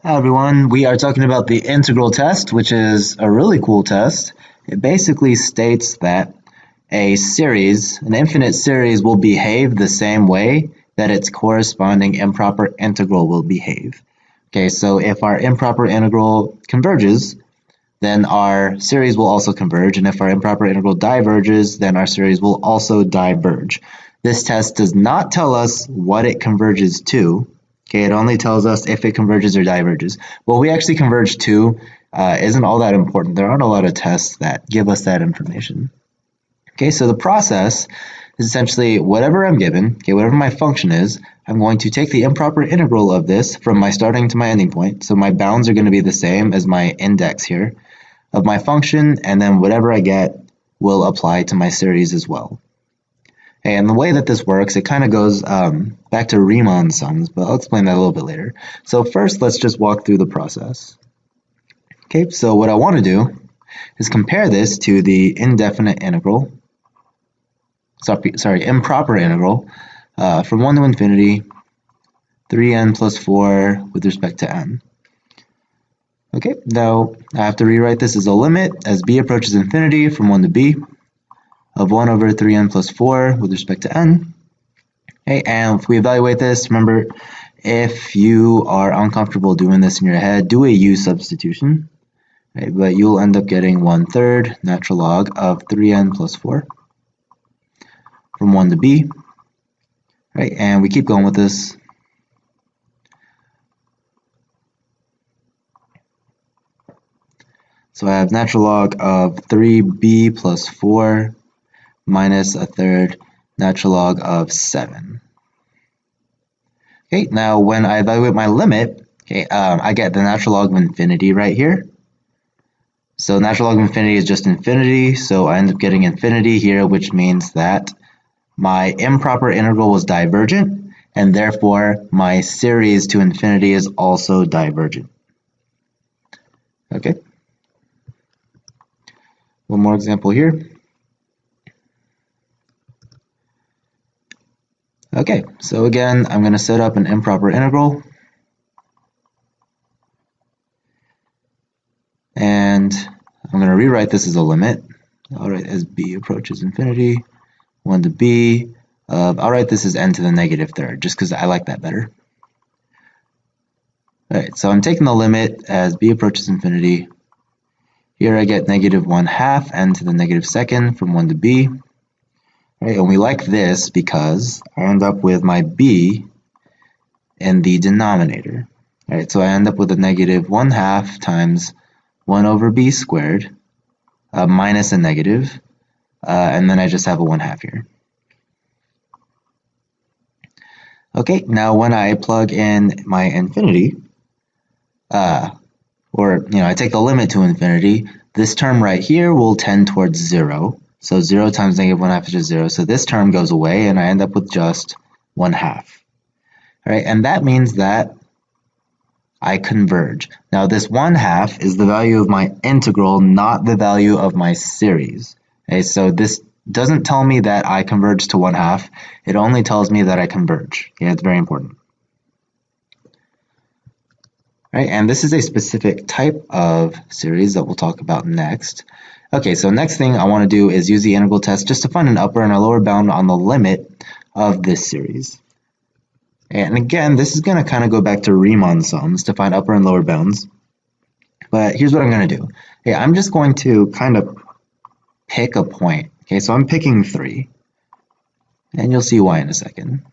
Hi everyone, we are talking about the integral test, which is a really cool test. It basically states that an infinite series will behave the same way that its corresponding improper integral will behave. Okay, so if our improper integral converges, then our series will also converge, and if our improper integral diverges, then our series will also diverge. This test does not tell us what it converges to. Okay, it only tells us if it converges or diverges. What we actually converge to isn't all that important. There aren't a lot of tests that give us that information. Okay, so the process is essentially whatever I'm given, okay, whatever my function is, I'm going to take the improper integral of this from my starting to my ending point. So my bounds are going to be the same as my index here of my function, and then whatever I get will apply to my series as well. And the way that this works, it kind of goes back to Riemann sums, but I'll explain that a little bit later. So first, let's just walk through the process. Okay, so what I want to do is compare this to the improper integral from 1 to infinity, 3n plus 4 with respect to n. Okay, now I have to rewrite this as a limit as b approaches infinity from 1 to b of 1 over 3n plus 4 with respect to n. Okay, and if we evaluate this, remember, if you are uncomfortable doing this in your head, do a u substitution. Right, but you'll end up getting 1/3 natural log of 3n plus 4 from 1 to b. Right, and we keep going with this. So I have natural log of 3b plus 4 minus 1/3 natural log of 7. Okay, now when I evaluate my limit, okay, I get the natural log of infinity right here. So natural log of infinity is just infinity, so I end up getting infinity here, which means that my improper integral was divergent, and therefore my series to infinity is also divergent. Okay. One more example here. Okay, so again, I'm going to set up an improper integral. And I'm going to rewrite this as a limit. I'll write as b approaches infinity, 1 to b. I'll write this as n to the negative third, just because I like that better. Alright, so I'm taking the limit as b approaches infinity. Here I get negative 1/2 n to the negative second from 1 to b. Right, and we like this because I end up with my b in the denominator. Alright, so I end up with a negative 1/2 times 1 over b squared minus a negative, and then I just have a 1/2 here. Okay, now when I plug in my infinity, I take the limit to infinity, this term right here will tend towards 0. So 0 times negative 1/2 is just 0. So this term goes away, and I end up with just 1/2. All right, and that means that I converge. Now this 1/2 is the value of my integral, not the value of my series. Okay, so this doesn't tell me that I converge to 1/2. It only tells me that I converge. Okay, it's very important. Right, and this is a specific type of series that we'll talk about next. Okay, so next thing I want to do is use the integral test just to find an upper and a lower bound on the limit of this series. And again, this is going to kind of go back to Riemann sums to find upper and lower bounds. But here's what I'm going to do. Okay, I'm just going to kind of pick a point. Okay, so I'm picking 3. And you'll see why in a second.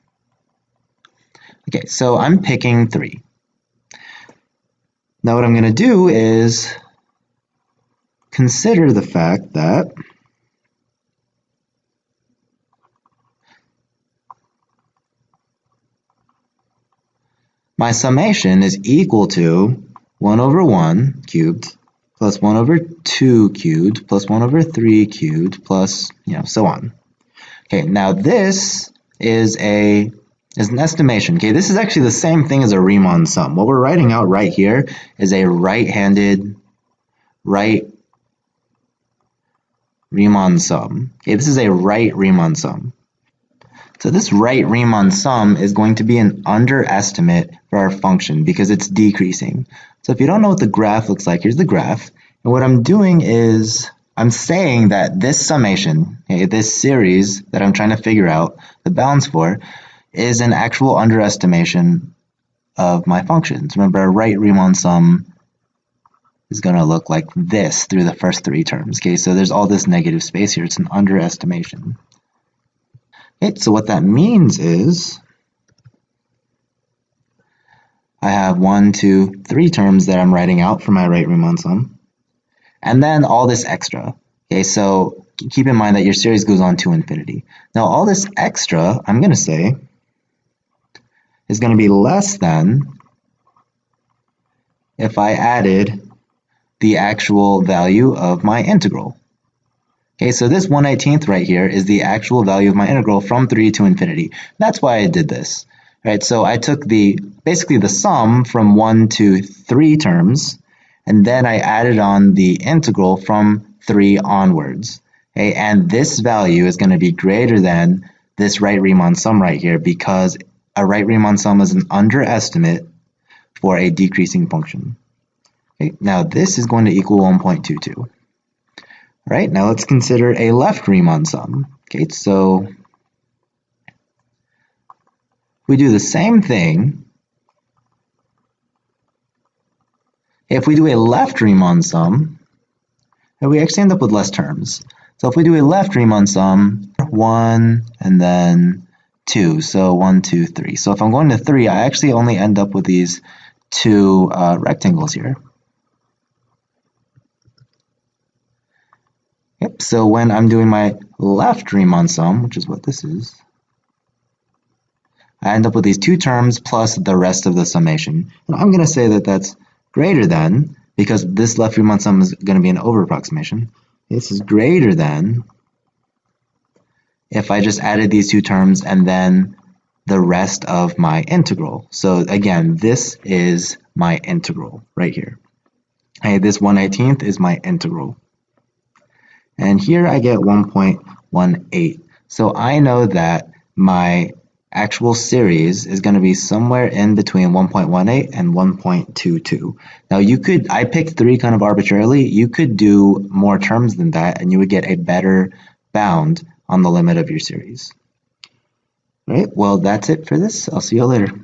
Okay, so I'm picking 3. Now what I'm going to do is consider the fact that my summation is equal to 1 over 1 cubed plus 1 over 2 cubed plus 1 over 3 cubed plus, so on. Okay, now this is an estimation. Okay, this is actually the same thing as a Riemann sum. What we're writing out right here is a right-handed Riemann sum. Okay, this is a right Riemann sum. So this right Riemann sum is going to be an underestimate for our function because it's decreasing. So if you don't know what the graph looks like, here's the graph. And what I'm doing is I'm saying that this summation, okay, this series that I'm trying to figure out the bounds for, is an actual underestimation of my functions. Remember, our right Riemann sum is going to look like this through the first three terms. Okay, so there's all this negative space here. It's an underestimation. Okay, so what that means is I have 1, 2, 3 terms that I'm writing out for my right Riemann sum, and then all this extra. Okay, so keep in mind that your series goes on to infinity. Now all this extra, I'm going to say, is going to be less than if I added the actual value of my integral. Okay, so this 1/18th right here is the actual value of my integral from 3 to infinity. That's why I did this. Right, so I took basically the sum from 1 to 3 terms, and then I added on the integral from 3 onwards. Okay, and this value is going to be greater than this right Riemann sum right here because a right Riemann sum is an underestimate for a decreasing function. Okay, now this is going to equal 1.22. Right, now let's consider a left Riemann sum. Okay, so we do the same thing. If we do a left Riemann sum, we actually end up with less terms. So if we do a left Riemann sum, 1 and then 2, so 1, 2, 3. So if I'm going to 3, I actually only end up with these two rectangles here. Yep, so when I'm doing my left Riemann sum, which is what this is, I end up with these two terms plus the rest of the summation. And I'm going to say that that's greater than, because this left Riemann sum is going to be an over-approximation. This is greater than if I just added these two terms and then the rest of my integral. So again, this is my integral right here. Okay, this 1/18th is my integral. And here I get 1.18. So I know that my actual series is going to be somewhere in between 1.18 and 1.22. Now I picked 3 kind of arbitrarily. You could do more terms than that and you would get a better bound on the limit of your series. All right, well that's it for this. I'll see you later.